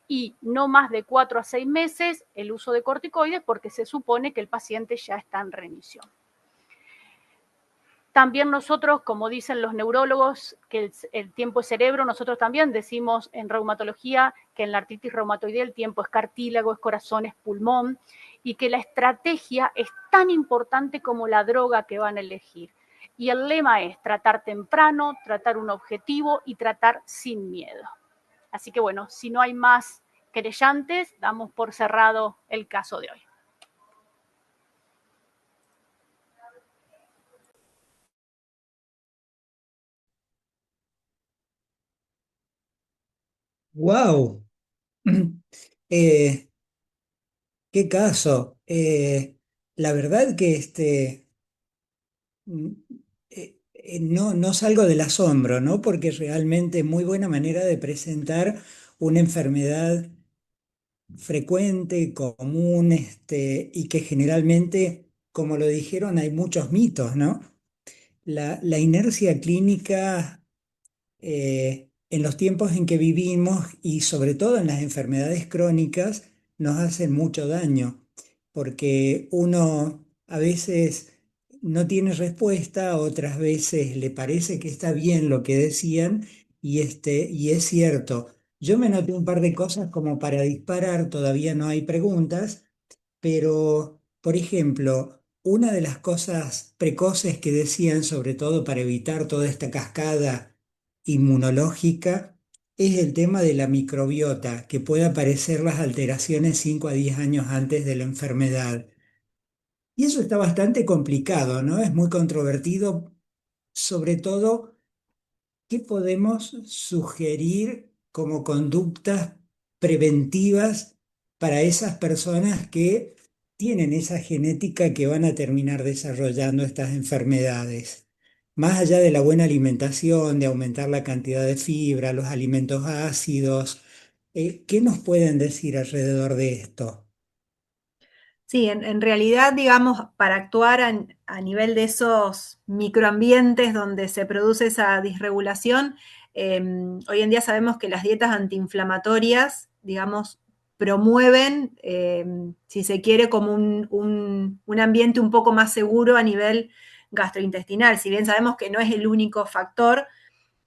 Y no más de 4 a 6 meses el uso de corticoides porque se supone que el paciente ya está en remisión. También nosotros, como dicen los neurólogos, que el tiempo es cerebro, nosotros también decimos en reumatología que en la artritis reumatoidea el tiempo es cartílago, es corazón, es pulmón, y que la estrategia es tan importante como la droga que van a elegir. Y el lema es tratar temprano, tratar un objetivo y tratar sin miedo. Así que bueno, si no hay más querellantes, damos por cerrado el caso de hoy. ¡Wow! ¿Qué caso? La verdad que mm, eh, no salgo del asombro, ¿no? Porque realmente es muy buena manera de presentar una enfermedad frecuente, común, y que generalmente, como lo dijeron, hay muchos mitos, ¿no? La inercia clínica en los tiempos en que vivimos y sobre todo en las enfermedades crónicas nos hacen mucho daño, porque uno a veces no tiene respuesta, otras veces le parece que está bien lo que decían y es cierto. Yo me noté un par de cosas como para disparar, todavía no hay preguntas, pero, por ejemplo, una de las cosas precoces que decían, sobre todo para evitar toda esta cascada inmunológica, es el tema de la microbiota, que puede aparecer las alteraciones 5 a 10 años antes de la enfermedad. Y eso está bastante complicado, ¿no? Es muy controvertido, sobre todo. ¿Qué podemos sugerir como conductas preventivas para esas personas que tienen esa genética que van a terminar desarrollando estas enfermedades? Más allá de la buena alimentación, de aumentar la cantidad de fibra, los alimentos ácidos, ¿qué nos pueden decir alrededor de esto? Sí, en realidad, digamos, para actuar a nivel de esos microambientes donde se produce esa disregulación, hoy en día sabemos que las dietas antiinflamatorias, digamos, promueven, si se quiere, como un ambiente un poco más seguro a nivel gastrointestinal. Si bien sabemos que no es el único factor,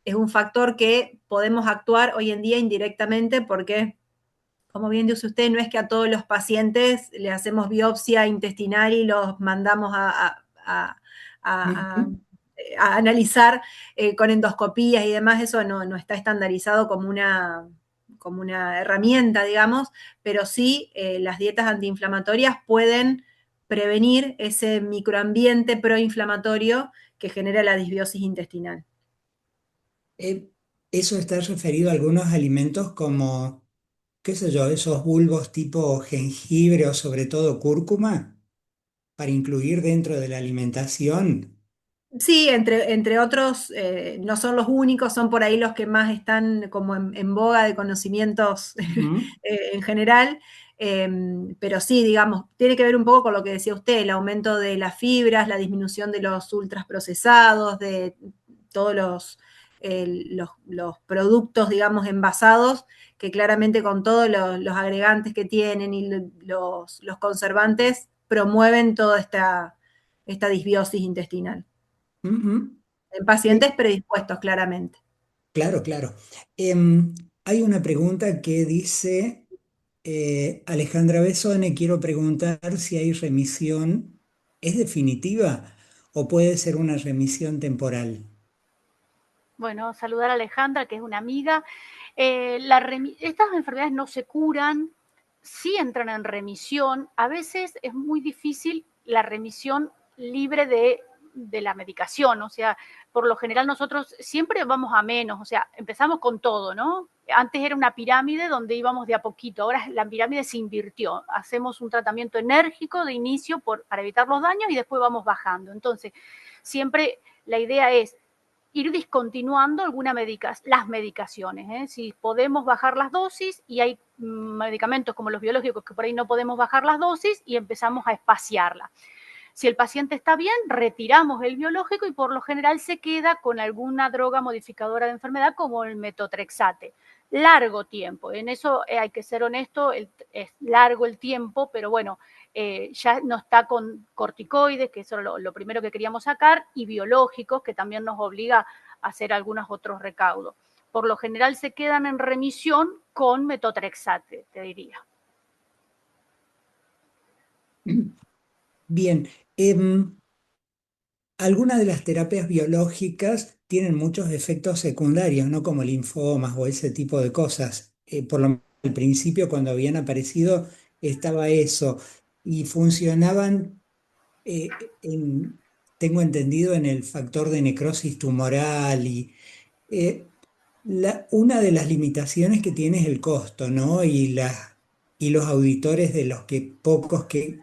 es un factor que podemos actuar hoy en día indirectamente porque, como bien dice usted, no es que a todos los pacientes le hacemos biopsia intestinal y los mandamos a, Ujú. a analizar con endoscopías y demás. Eso no está estandarizado como una herramienta, digamos, pero sí las dietas antiinflamatorias pueden prevenir ese microambiente proinflamatorio que genera la disbiosis intestinal. Eh, Eso está referido a algunos alimentos como, qué sé yo, esos bulbos tipo jengibre o sobre todo cúrcuma, para incluir dentro de la alimentación. Sí, entre otros, no son los únicos, son por ahí los que más están como en boga de conocimientos Ujú. en general, pero sí, digamos, tiene que ver un poco con lo que decía usted, el aumento de las fibras, la disminución de los ultraprocesados, de todos los productos, digamos, envasados, que claramente con todos los agregantes que tienen y los conservantes promueven toda esta disbiosis intestinal. Ujú. En Sí, pacientes predispuestos, claramente. claro, claro. Hay una pregunta que dice, Alejandra Besone, quiero preguntar si hay remisión, ¿es definitiva o puede ser una remisión temporal? Bueno, saludar a Alejandra, que es una amiga. Estas enfermedades no se curan, sí entran en remisión. A veces es muy difícil la remisión libre de la medicación, o sea, por lo general nosotros siempre vamos a menos, o sea, empezamos con todo, ¿no? Antes era una pirámide donde íbamos de a poquito, ahora la pirámide se invirtió, hacemos un tratamiento enérgico de inicio para evitar los daños y después vamos bajando. Entonces, siempre la idea es ir discontinuando las medicaciones. Si podemos bajar las dosis y hay medicamentos como los biológicos que por ahí no podemos bajar las dosis y empezamos a espaciarla. Si el paciente está bien, retiramos el biológico y por lo general se queda con alguna droga modificadora de enfermedad como el metotrexate. Largo tiempo, en eso hay que ser honesto, es largo el tiempo, pero bueno, ya no está con corticoides, que eso es lo primero que queríamos sacar, y biológicos, que también nos obliga a hacer algunos otros recaudos. Por lo general se quedan en remisión con metotrexate, te diría. Bien, algunas de las terapias biológicas tienen muchos efectos secundarios, ¿no? Como linfomas o ese tipo de cosas. Por lo menos al principio, cuando habían aparecido, estaba eso. Y funcionaban, tengo entendido, en el factor de necrosis tumoral. Eh, una de las limitaciones que tiene es el costo, ¿no? Y los auditores de los que pocos que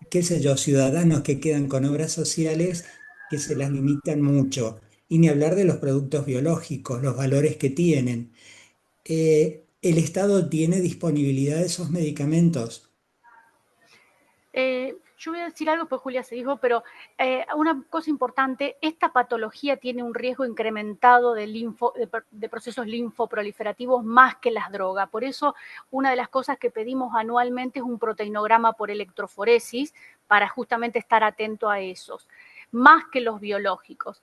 qué sé yo, ciudadanos que quedan con obras sociales que se las limitan mucho. y ni hablar de los productos biológicos, los valores que tienen. ¿El Estado tiene disponibilidad de esos medicamentos? Yo voy a decir algo, pues Julia se dijo, pero una cosa importante, esta patología tiene un riesgo incrementado de procesos linfoproliferativos más que las drogas. Por eso, una de las cosas que pedimos anualmente es un proteinograma por electroforesis para justamente estar atento a esos, más que los biológicos.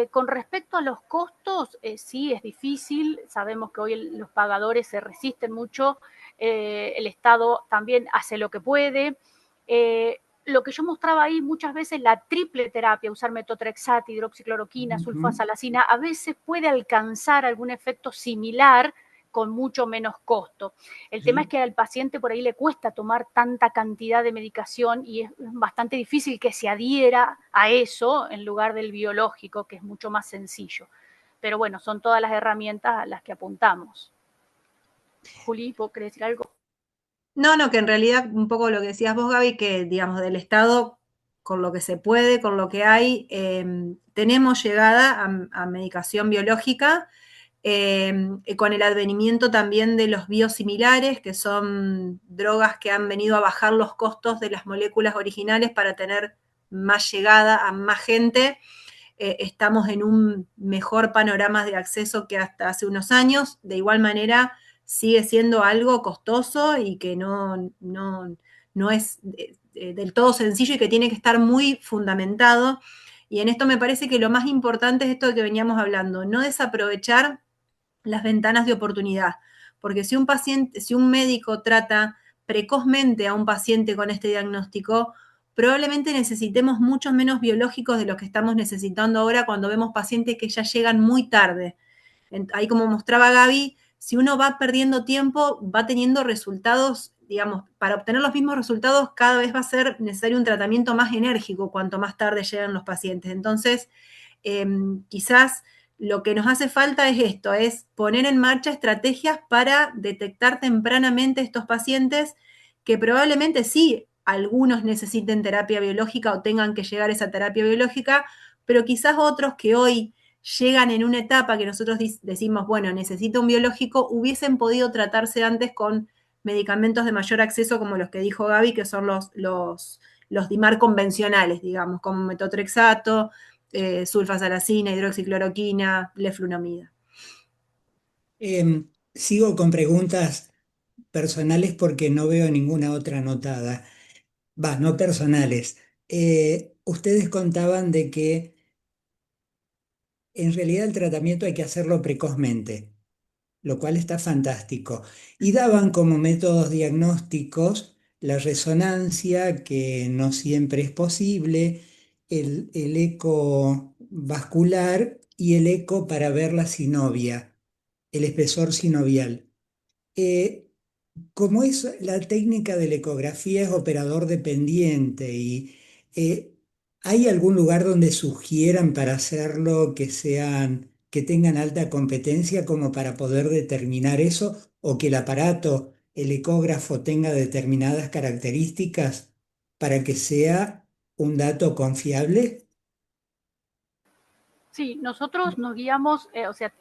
Con respecto a los costos, sí es difícil, sabemos que hoy los pagadores se resisten mucho, el Estado también hace lo que puede. Lo que yo mostraba ahí muchas veces, la triple terapia, usar metotrexato, hidroxicloroquina, Ujú. sulfasalacina, a veces puede alcanzar algún efecto similar con mucho menos costo. El tema es Sí. que al paciente por ahí le cuesta tomar tanta cantidad de medicación y es bastante difícil que se adhiera a eso en lugar del biológico, que es mucho más sencillo. Pero bueno, son todas las herramientas a las que apuntamos. Juli, ¿vos querés decir algo? No, que en realidad un poco lo que decías vos, Gaby, que digamos del Estado, con lo que se puede, con lo que hay, tenemos llegada a medicación biológica, con el advenimiento también de los biosimilares, que son drogas que han venido a bajar los costos de las moléculas originales para tener más llegada a más gente. Estamos en un mejor panorama de acceso que hasta hace unos años. De igual manera, sigue siendo algo costoso y que no es del todo sencillo y que tiene que estar muy fundamentado. Y en esto me parece que lo más importante es esto de que veníamos hablando, no desaprovechar las ventanas de oportunidad. Porque si un paciente, si un médico trata precozmente a un paciente con este diagnóstico, probablemente necesitemos muchos menos biológicos de los que estamos necesitando ahora cuando vemos pacientes que ya llegan muy tarde. Ahí como mostraba Gaby, si uno va perdiendo tiempo, va teniendo resultados, digamos, para obtener los mismos resultados cada vez va a ser necesario un tratamiento más enérgico cuanto más tarde llegan los pacientes. Entonces, quizás lo que nos hace falta es esto, es poner en marcha estrategias para detectar tempranamente estos pacientes que probablemente sí algunos necesiten terapia biológica o tengan que llegar a esa terapia biológica, pero quizás otros que hoy llegan en una etapa que nosotros decimos, bueno, necesito un biológico, hubiesen podido tratarse antes con medicamentos de mayor acceso como los que dijo Gaby, que son los DIMAR convencionales, digamos, como metotrexato, sulfasalacina, hidroxicloroquina, leflunomida. Sigo con preguntas personales porque no veo ninguna otra anotada. Va, no personales. Ustedes contaban de que en realidad el tratamiento hay que hacerlo precozmente, lo cual está fantástico. Y daban como métodos diagnósticos la resonancia, que no siempre es posible, el eco vascular y el eco para ver la sinovia, el espesor sinovial. Eh, Como es la técnica de la ecografía es operador dependiente y eh, ¿hay algún lugar donde sugieran para hacerlo que tengan alta competencia como para poder determinar eso o que el aparato, el ecógrafo tenga determinadas características para que sea un dato confiable? Sí, nosotros nos guiamos, o sea,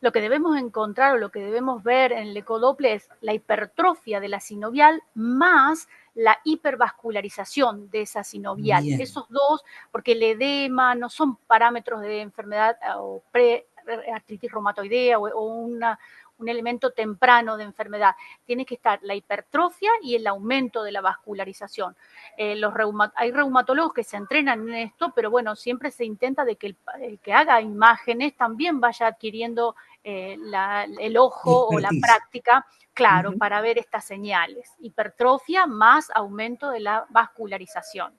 lo que debemos encontrar o lo que debemos ver en el ecodople es la hipertrofia de la sinovial más la hipervascularización de esa sinovial. Bien, Esos dos, porque el edema no son parámetros de enfermedad o preartritis reumatoidea o un elemento temprano de enfermedad. Tiene que estar la hipertrofia y el aumento de la vascularización. Hay reumatólogos que se entrenan en esto, pero bueno, siempre se intenta de que el que haga imágenes también vaya adquiriendo el ojo o la expertise. práctica, claro, Ujú. para ver estas señales. Hipertrofia más aumento de la vascularización.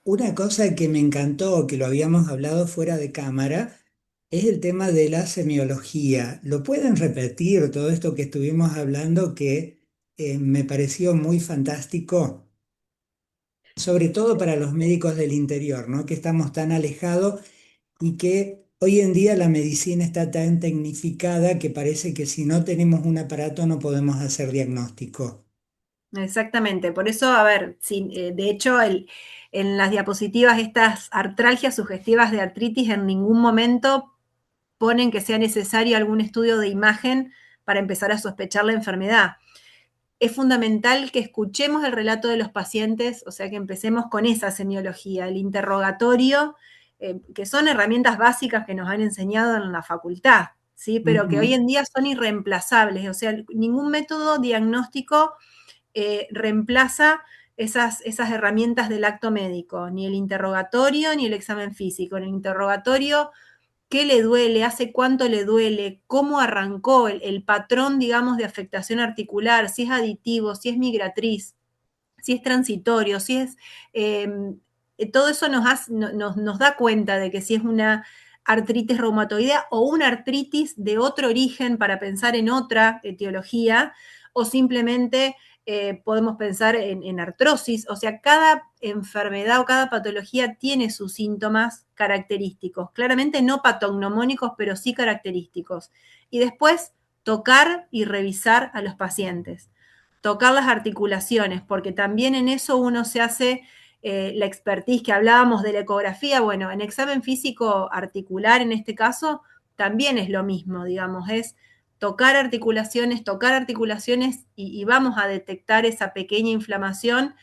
Una cosa que me encantó, que lo habíamos hablado fuera de cámara, es el tema de la semiología. ¿Lo pueden repetir todo esto que estuvimos hablando que me pareció muy fantástico? Sobre todo para los médicos del interior, ¿no? Que estamos tan alejados y que hoy en día la medicina está tan tecnificada que parece que si no tenemos un aparato no podemos hacer diagnóstico. Exactamente, por eso, a ver, de hecho, en las diapositivas estas artralgias sugestivas de artritis en ningún momento ponen que sea necesario algún estudio de imagen para empezar a sospechar la enfermedad. Es fundamental que escuchemos el relato de los pacientes, o sea, que empecemos con esa semiología, el interrogatorio, que son herramientas básicas que nos han enseñado en la facultad, ¿sí? Pero que hoy en día son irreemplazables, o sea, ningún método diagnóstico reemplaza esas herramientas del acto médico, ni el interrogatorio ni el examen físico. En el interrogatorio, ¿qué le duele? ¿Hace cuánto le duele? ¿Cómo arrancó el patrón, digamos, de afectación articular? Si es aditivo, si es migratriz, si es transitorio, si es... todo eso nos da cuenta de que si es una artritis reumatoidea o una artritis de otro origen para pensar en otra etiología, o simplemente podemos pensar en artrosis. O sea, cada enfermedad o cada patología tiene sus síntomas característicos, claramente no patognomónicos, pero sí característicos. Y después tocar y revisar a los pacientes, tocar las articulaciones, porque también en eso uno se hace la expertise que hablábamos de la ecografía. Bueno, en examen físico articular, en este caso, también es lo mismo, digamos, es tocar articulaciones y vamos a detectar esa pequeña inflamación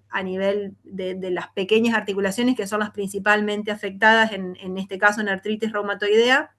a nivel de las pequeñas articulaciones que son las principalmente afectadas, en este caso en artritis reumatoidea,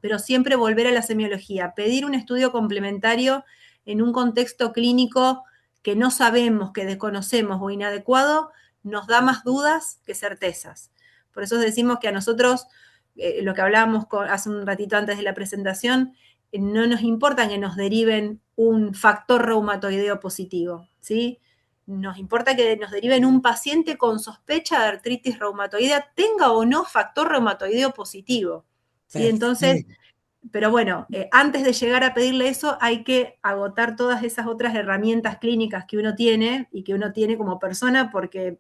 pero siempre volver a la semiología, pedir un estudio complementario en un contexto clínico que no sabemos, que desconocemos o inadecuado, nos da más dudas que certezas. Por eso decimos que a nosotros, lo que hablábamos hace un ratito antes de la presentación, no nos importa que nos deriven un factor reumatoideo positivo, ¿sí? Nos importa que nos deriven un paciente con sospecha de artritis reumatoidea, tenga o no factor reumatoideo positivo. ¿Sí? Entonces, Perfecto. pero bueno, antes de llegar a pedirle eso, hay que agotar todas esas otras herramientas clínicas que uno tiene y que uno tiene como persona, porque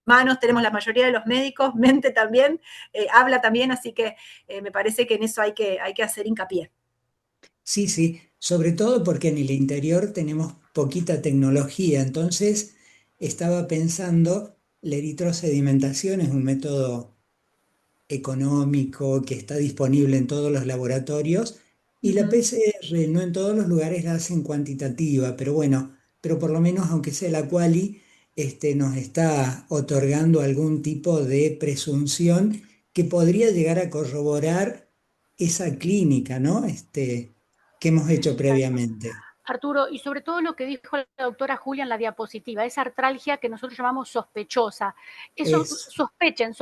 manos tenemos la mayoría de los médicos, mente también, habla también, así que me parece que en eso hay que hacer hincapié. Sí, sí, sobre todo porque en el interior tenemos poquita tecnología, entonces estaba pensando, la eritrosedimentación es un método económico que está disponible en todos los laboratorios y la PCR no en todos los lugares la hacen cuantitativa, pero bueno, pero por lo menos aunque sea la quali, nos está otorgando algún tipo de presunción que podría llegar a corroborar esa clínica, ¿no? Que hemos hecho previamente. Arturo, y sobre todo lo que dijo la doctora Julia en la diapositiva, esa artralgia que nosotros llamamos sospechosa. Eso, Es, sospechen.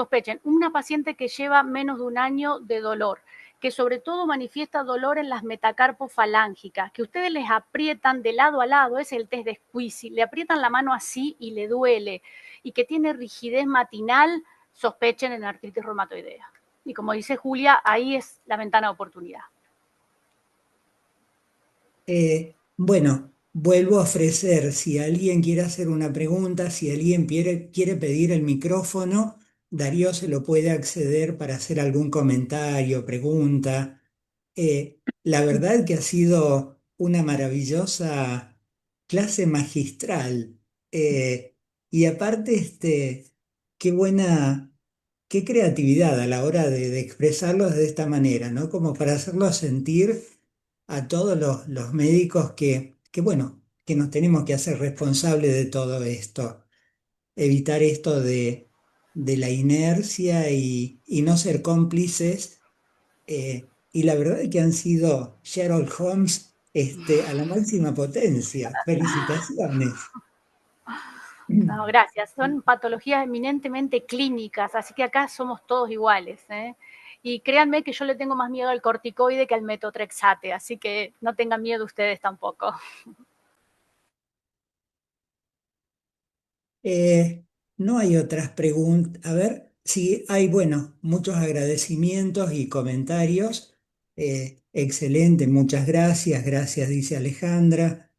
Una paciente que lleva menos de un año de dolor, que sobre todo manifiesta dolor en las metacarpofalángicas, que ustedes les aprietan de lado a lado, es el test de Squeezy, le aprietan la mano así y le duele, y que tiene rigidez matinal, sospechen en artritis reumatoidea. Y como dice Julia, ahí es la ventana de oportunidad. bueno, vuelvo a ofrecer, si alguien quiere hacer una pregunta, si alguien quiere pedir el micrófono, Darío se lo puede acceder para hacer algún comentario, pregunta. La verdad que ha sido una maravillosa clase magistral. Y aparte, qué buena, qué creatividad a la hora de expresarlos de esta manera, ¿no? Como para hacerlos sentir a todos los médicos bueno, que nos tenemos que hacer responsables de todo esto, evitar esto de la inercia y no ser cómplices. Y la verdad es que han sido Sherlock Holmes, a la máxima potencia. Felicitaciones. No, gracias. Son patologías eminentemente clínicas, así que acá somos todos iguales. Y créanme que yo le tengo más miedo al corticoide que al metotrexate, así que no tengan miedo ustedes tampoco. No hay otras preguntas. A ver, sí, hay, bueno, muchos agradecimientos y comentarios. Excelente, muchas gracias. Gracias, dice Alejandra.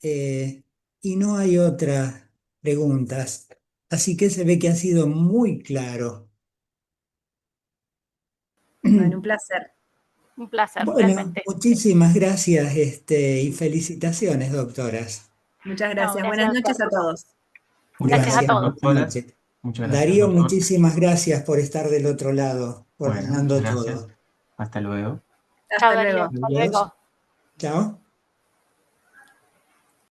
Y no hay otras preguntas. Así que se ve que ha sido muy claro. Bueno, un placer. Un placer, Bueno, realmente. muchísimas gracias, y felicitaciones, doctoras. Muchas No, gracias. Buenas gracias. noches a todos. Muchas Gracias a Gracias, gracias, todos. buenas doctora. noches. Muchas gracias, Darío, doctor. muchísimas gracias por estar del otro lado, Bueno, muchas coordinando gracias. todo. Hasta luego. Chao, Hasta Darío. luego. Hasta Adiós. luego. Chao.